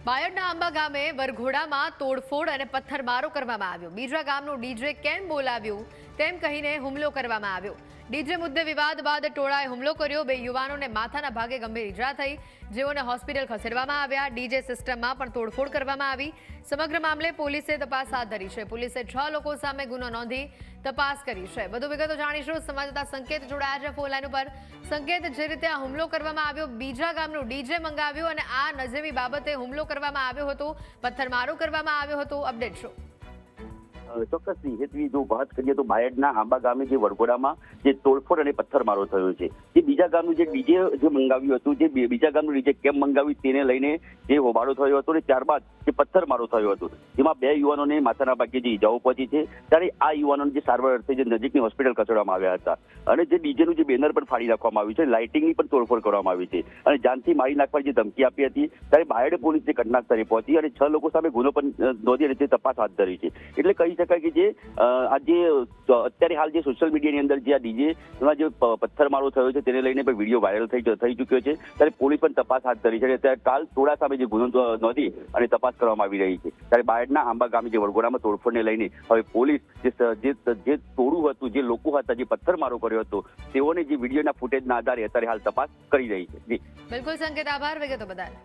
બાયડના આંબા ગામે વરઘોડામાં તોડફોડ અને પથ્થરમારો કરવામાં આવ્યો। બીજા ગામનું ડીજે કેમ બોલાવ્યું તેમ કહીને હુમલો કરવામાં આવ્યો। ડીજે મુદ્દે વિવાદ બાદ ટોળાએ હુમલો કર્યો। બે યુવાનોને માથાના ભાગે ગંભીર ઈજા થઈ, જેઓને હોસ્પિટલ ખસેડવામાં આવ્યા। ડીજે સિસ્ટમમાં પણ તોડફોડ કરવામાં આવી। સમગ્ર મામલે પોલીસે તપાસ હાથ ધરી છે। પોલીસે 6 લોકો સામે ગુનો નોંધી તપાસ કરી છે। વધુ વિગતો જાણીશું। સંવાદદાતા સંકેત જોડાયા છે ફોન લાઈન ઉપર। સંકેત, જે રીતે આ હુમલો કરવામાં આવ્યો, બીજા ગામનું ડીજે મંગાવ્યું અને આ નજીવી બાબતે હુમલો કરવામાં આવ્યો હતો, પથ્થરમારો કરવામાં આવ્યો હતો, અપડેટ શું? ચોક્કસ હેતવી જો વાત કરીએ તો બાયડના આંબા ગામે જે વરઘોડામાં જે તોડફોડ અને પથ્થરમારો થયો છે, જે બીજા ગામનું જે ડીજે જે મંગાવ્યું હતું, જે બીજા ગામનું ડીજે કેમ મંગાવ્યું તેને લઈને જે હોબાળો થયો હતો અને ત્યારબાદ જે પથ્થરમારો થયો હતો, જેમાં 2 યુવાનોને માથાના ભાગે જે ઈજાઓ પહોંચી છે, ત્યારે આ યુવાનોને જે સારવાર અર્થે જે નજીકની હોસ્પિટલ ખસેડવામાં આવ્યા હતા અને જે ડીજેનું જે બેનર પણ ફાડી નાખવામાં આવ્યું છે, લાઇટિંગની પણ તોડફોડ કરવામાં આવી છે અને જાનથી મારી નાખવાની જે ધમકી આપી હતી, ત્યારે બાયડ પોલીસ જે ઘટના સ્થળે પહોંચી અને 6 લોકો સામે ગુનો પણ નોંધી અને તપાસ હાથ ધરી છે। એટલે કહી શકાય કે જે આજે અત્યારે હાલ જે સોશિયલ મીડિયાની અંદર જે આ ડીજેમાં જે પથ્થરમારો થયો છે તેને લઈને પણ વિડીયો વાયરલ થઈ ચૂક્યો છે, ત્યારે પોલીસ પણ તપાસ હાથ ધરી છે। ત્યારે કાલ ટોળા સામે જે ગુનો નોંધી અને તપાસ કરવામાં આવી રહી છે। ત્યારે બાયડના આંબા ગામે જે વરઘોડામાં તોડફોડને લઈને હવે પોલીસ જે ટોળું હતું, જે લોકો હતા, જે પથ્થરમારો કર્યો હતો, તેઓને જે વિડીયોના ફૂટેજના આધારે અત્યારે હાલ તપાસ કરી રહી છે। બિલકુલ સંકેત, આભાર વિગતો બદલ।